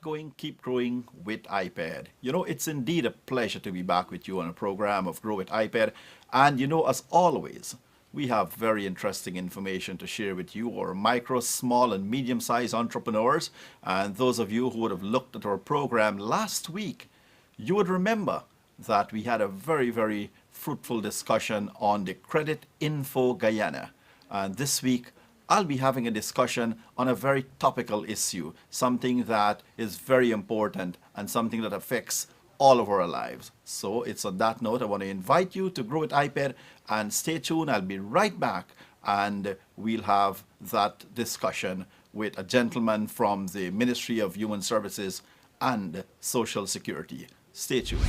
going, keep growing with IPED. It's indeed a pleasure to be back with you on a program of Grow with IPED. And as always, we have very interesting information to share with you, our micro, small, and medium-sized entrepreneurs. And those of you who would have looked at our program last week, you would remember that we had a very, very fruitful discussion on the Credit Info Guyana. And this week, I'll be having a discussion on a very topical issue, something that is very important and something that affects all of our lives. So it's on that note, I want to invite you to Grow with iPad and stay tuned. I'll be right back and we'll have that discussion with a gentleman from the Ministry of Human Services and Social Security. Stay tuned.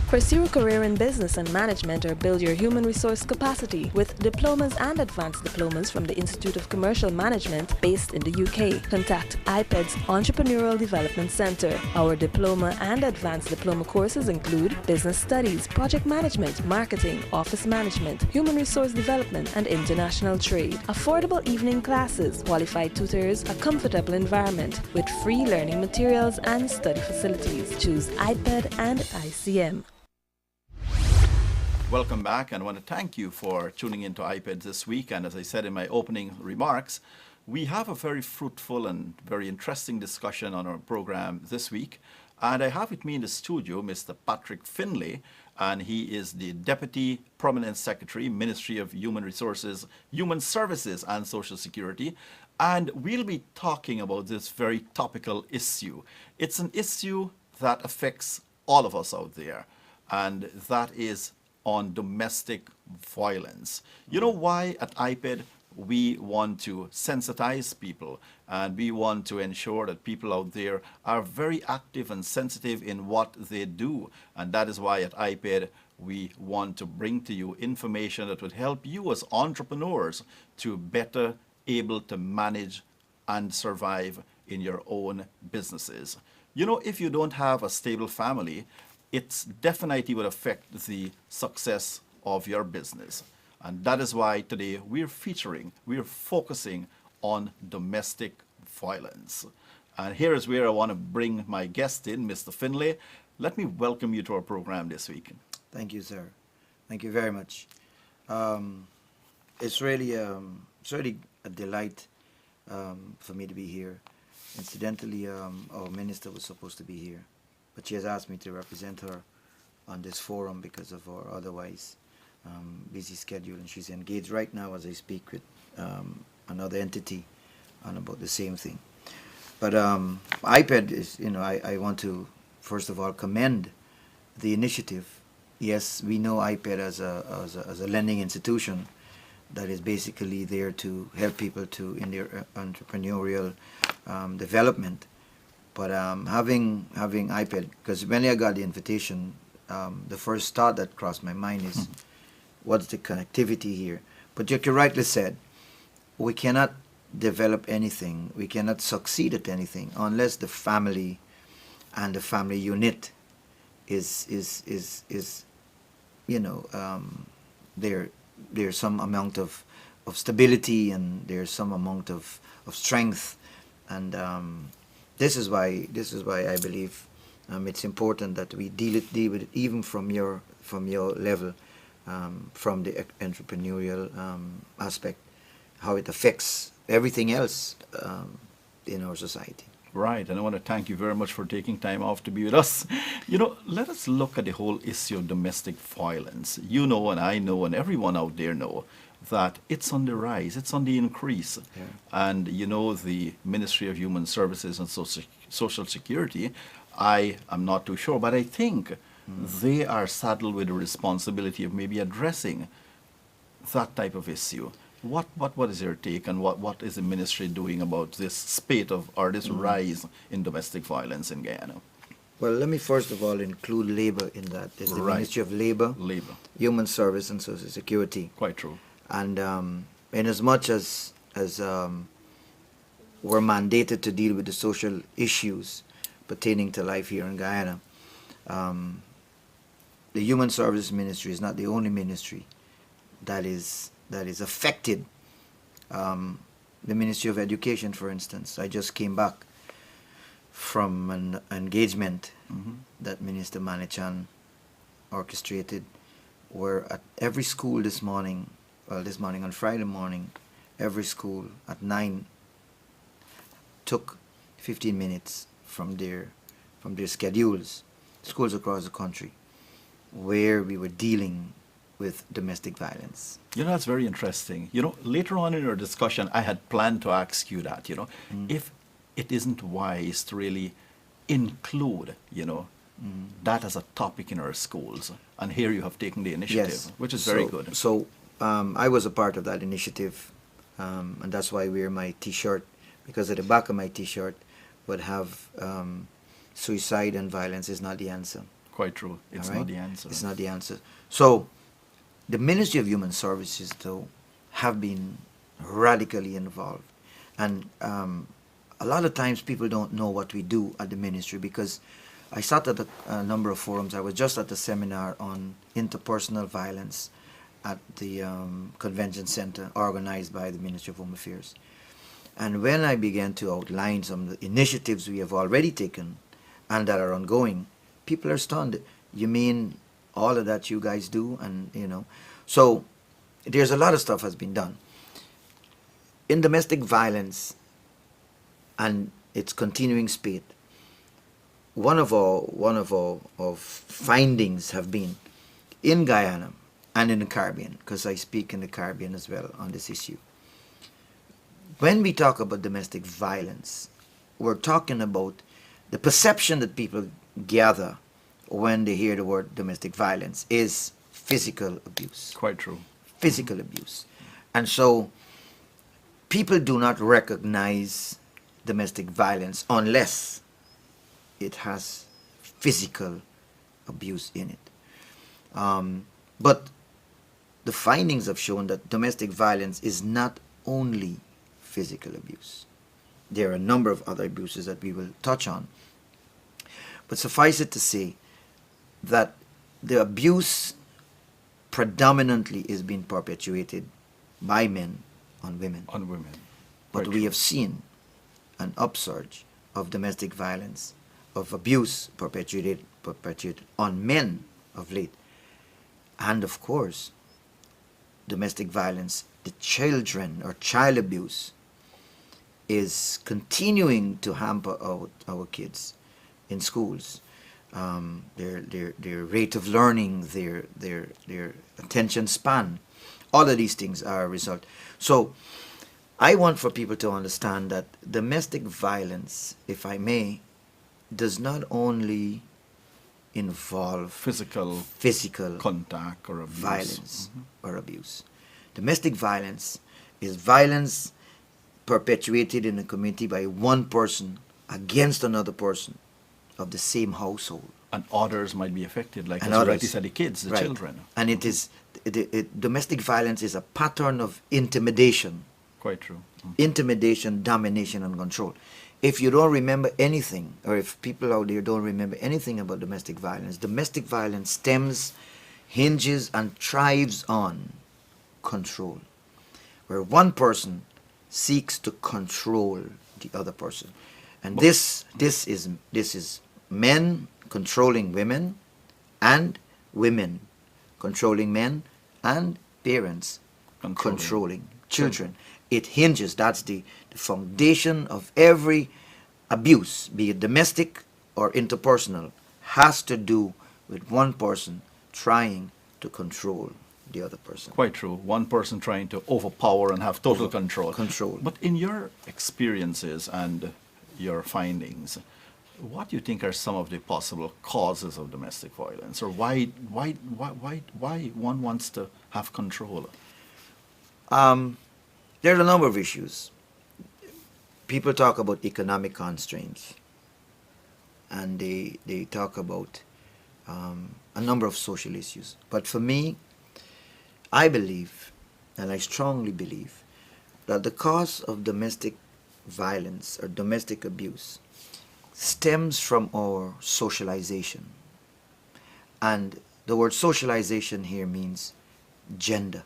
Pursue a career in business and management or build your human resource capacity with diplomas and advanced diplomas from the Institute of Commercial Management based in the UK. Contact IPED's Entrepreneurial Development Centre. Our diploma and advanced diploma courses include business studies, project management, marketing, office management, human resource development, and international trade. Affordable evening classes, qualified tutors, a comfortable environment with free learning materials and study facilities. Choose IPED and ICM. Welcome back, and I want to thank you for tuning into IPED this week. And as I said in my opening remarks, we have a very fruitful and very interesting discussion on our program this week. And I have with me in the studio Mr. Patrick Finlay, and he is the Deputy Permanent Secretary, Ministry of Human Resources, Human Services and Social Security. And we'll be talking about this very topical issue. It's an issue that affects all of us out there, and that is on domestic violence. You know why at IPED we want to sensitize people, and we want to ensure that people out there are very active and sensitive in what they do. And that is why at IPED we want to bring to you information that would help you as entrepreneurs to better able to manage and survive in your own businesses. If you don't have a stable family, it definitely would affect the success of your business. And that is why today we're focusing on domestic violence. And here is where I want to bring my guest in, Mr. Finlay. Let me welcome you to our program this week. Thank you, sir. Thank you very much. It's really a delight for me to be here. Incidentally, our minister was supposed to be here, but she has asked me to represent her on this forum because of her otherwise busy schedule, and she's engaged right now as I speak with another entity on about the same thing. But IPED is, I want to first of all commend the initiative. Yes, we know IPED as a lending institution that is basically there to help people in their entrepreneurial development. But having IPED, because when I got the invitation, the first thought that crossed my mind is, what's the connectivity here? But like you rightly said, we cannot develop anything, we cannot succeed at anything unless the family and the family unit is there's some amount of stability, and there's some amount of strength, and this is why I believe it's important that we deal with it even from your level, from the entrepreneurial aspect, how it affects everything else in our society. Right, and I want to thank you very much for taking time off to be with us. Let us look at the whole issue of domestic violence. You know, and I know, and everyone out there know that it's on the rise, it's on the increase. Yeah. And the Ministry of Human Services and Social Security, I am not too sure, but I think they are saddled with the responsibility of maybe addressing that type of issue. What is your take, and what is the ministry doing about this spate of, or this rise in domestic violence in Guyana? Well, let me first of all include labor in that. It's the Right. Ministry of Labor, Human Service and Social Security. Quite true. And in as much as we're mandated to deal with the social issues pertaining to life here in Guyana, the Human Services Ministry is not the only ministry that is affected. The Ministry of Education, for instance, I just came back from an engagement that Minister Manichan orchestrated, where at every school this morning, this morning on Friday morning, every school at 9 took 15 minutes from their schedules, schools across the country, where we were dealing with domestic violence. You know, that's very interesting. You know, later on in our discussion, I had planned to ask you that, you know, if it isn't wise to really include, you know, that as a topic in our schools. And here you have taken the initiative, Yes. which is very good. So I was a part of that initiative, and that's why I wear my T-shirt, because at the back of my T-shirt would have suicide and violence is not the answer. Quite true. It's All right? not the answer. It's not the answer. So the Ministry of Human Services, though, have been radically involved. And a lot of times people don't know what we do at the ministry, because I sat at a number of forums. I was just at a seminar on interpersonal violence at the convention center organized by the Ministry of Home Affairs. And when I began to outline some of the initiatives we have already taken and that are ongoing, people are stunned. You mean all of that you guys do? And, you know, so there's a lot of stuff has been done. In domestic violence and its continuing spate, one of our findings have been in Guyana and in the Caribbean, because I speak in the Caribbean as well on this issue. When we talk about domestic violence, we're talking about the perception that people gather when they hear the word domestic violence is physical abuse. Quite true. Physical abuse. And so people do not recognize domestic violence unless it has physical abuse in it. But the findings have shown that domestic violence is not only physical abuse. There are a number of other abuses that we will touch on. But suffice it to say that the abuse predominantly is being perpetuated by men on women. On women. But Quite we true. have seen an upsurge of domestic violence, of abuse perpetuated on men of late. And of course, domestic violence, the children or child abuse is continuing to hamper our kids in schools. Their rate of learning, their attention span, all of these things are a result. So I want for people to understand that domestic violence, if I may, does not only involve physical contact or abuse. violence or abuse. Domestic violence is violence perpetuated in a community by one person against another person of the same household. And others might be affected, like And as you others. rightly said, the kids, the Right. children. And it is domestic violence is a pattern of intimidation, Quite true. intimidation, domination, and control. If you don't remember anything, or if people out there don't remember anything about domestic violence stems, hinges, and thrives on control, where one person seeks to control the other person, and this is men controlling women, and women controlling men, and parents controlling children. It hinges, that's the foundation of every abuse, be it domestic or interpersonal, has to do with one person trying to control the other person. Quite true. One person trying to overpower and have total control. Control. But in your experiences and your findings, what do you think are some of the possible causes of domestic violence, or why one wants to have control? There are a number of issues. People talk about economic constraints, and they talk about a number of social issues. But for me, I believe, and I strongly believe, that the cause of domestic violence or domestic abuse stems from our socialization. And the word socialization here means gender.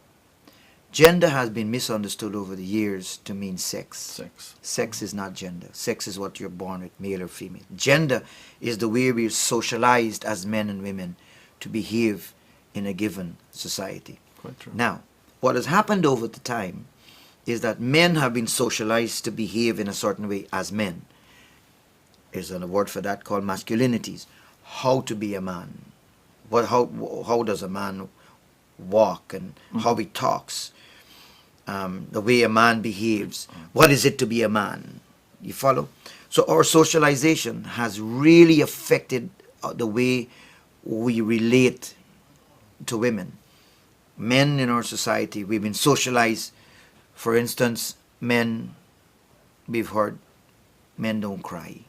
Gender has been misunderstood over the years to mean sex. Sex. Sex is not gender. Sex is what you're born with, male or female. Gender is the way we're socialized as men and women to behave in a given society. Quite true. Now, what has happened over the time is that men have been socialized to behave in a certain way as men. There's a word for that called masculinities. How to be a man. How does a man walk and how he talks. The way a man behaves. What is it to be a man? You follow? So our socialization has really affected the way we relate to women. Men in our society, we've been socialized. For instance, we've heard, men don't cry.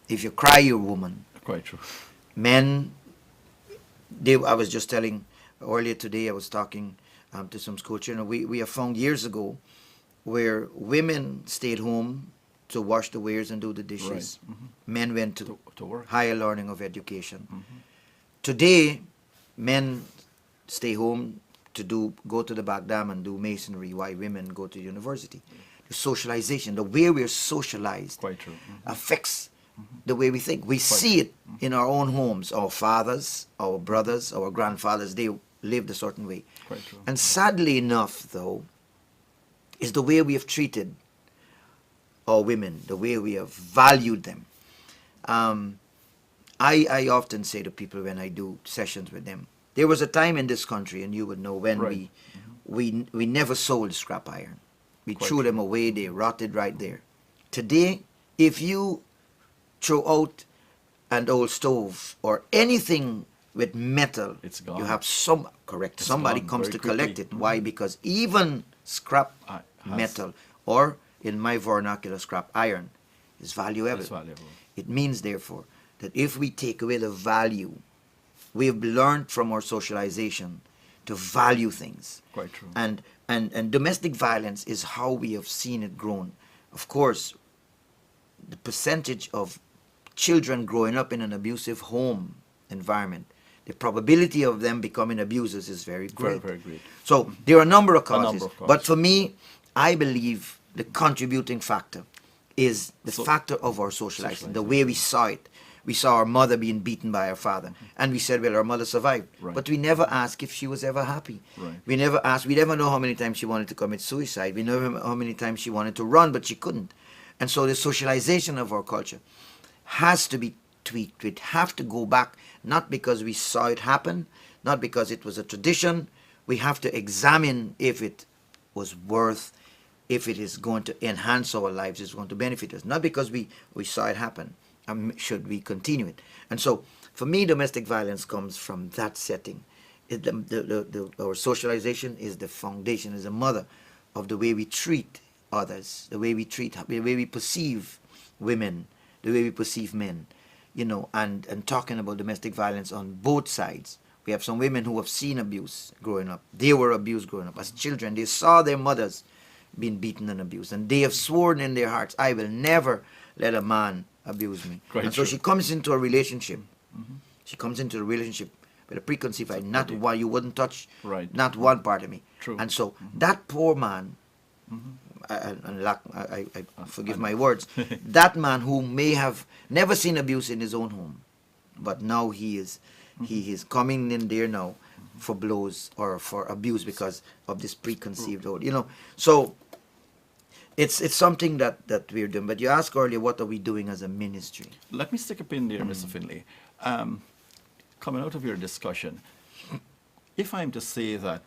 If you cry, you're a woman. Quite true. Men, I was just telling earlier today, I was talking to some school children. We have found years ago where women stayed home to wash the wares and do the dishes. Right. Mm-hmm. Men went to work. higher learning of education. Mm-hmm. Today, men stay home to go to the back dam and do masonry, while women go to university. The socialization, the way we're socialized, Quite true. Mm-hmm. affects the way we think. We see it in our own homes. Our fathers, our brothers, our grandfathers, they lived a certain way. Quite true. And sadly enough, though, is the way we have treated our women, the way we have valued them. I often say to people when I do sessions with them, there was a time in this country, and you would know, when Right. we never sold scrap iron. We Quite threw true. them away, they rotted right there. Today, if you throw out an old stove or anything with metal, It's gone. you have correct. It's Somebody gone comes very to collect quickly. it. Why? Because even scrap Has- metal, or in my vernacular, scrap iron, is valuable. It's valuable. It means, therefore, that if we take away the value, we have learned from our socialization to value things. Quite true. And domestic violence is how we have seen it grown. Of course, the percentage of children growing up in an abusive home environment, the probability of them becoming abusers is very great. Very, very great. So there are a number of causes. number of causes. But for me, I believe the contributing factor is the factor of our socializing, the way we saw it. We saw our mother being beaten by her father, and we said, well, our mother survived. Right. But we never asked if she was ever happy. Right. We never asked, we never know how many times she wanted to commit suicide. We never know how many times she wanted to run, but she couldn't. And so the socialization of our culture has to be tweaked. We have to go back, not because we saw it happen, not because it was a tradition. We have to examine if it was worth, if it is going to enhance our lives, it's going to benefit us. Not because we saw it happen. Should we continue it? And so, for me, domestic violence comes from that setting. Our socialization is the foundation, is the mother of the way we treat others, the way we perceive women, the way we perceive men, and talking about domestic violence on both sides. We have some women who have seen abuse growing up. They were abused growing up. As children, they saw their mothers being beaten and abused, and they have sworn in their hearts, I will never let a man abuse me. Quite and so true. she comes into a relationship. She comes into a relationship with a preconceived idea, not why you wouldn't touch, Right. not one part of me. True. And so that poor man, I forgive my words, that man who may have never seen abuse in his own home, but now he is coming in there now for blows or for abuse because of this preconceived idea. So it's something that we're doing. But you asked earlier, what are we doing as a ministry? Let me stick a pin there, Mr. Finlay. Coming out of your discussion, if I'm to say that,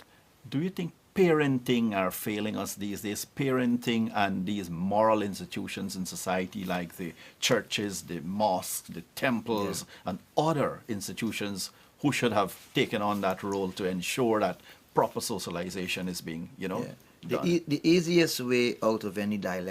do you think parenting are failing us these days? Parenting and these moral institutions in society like the churches, the mosques, the temples, and other institutions who should have taken on that role to ensure that proper socialization is being, done? The easiest way out of any dilemma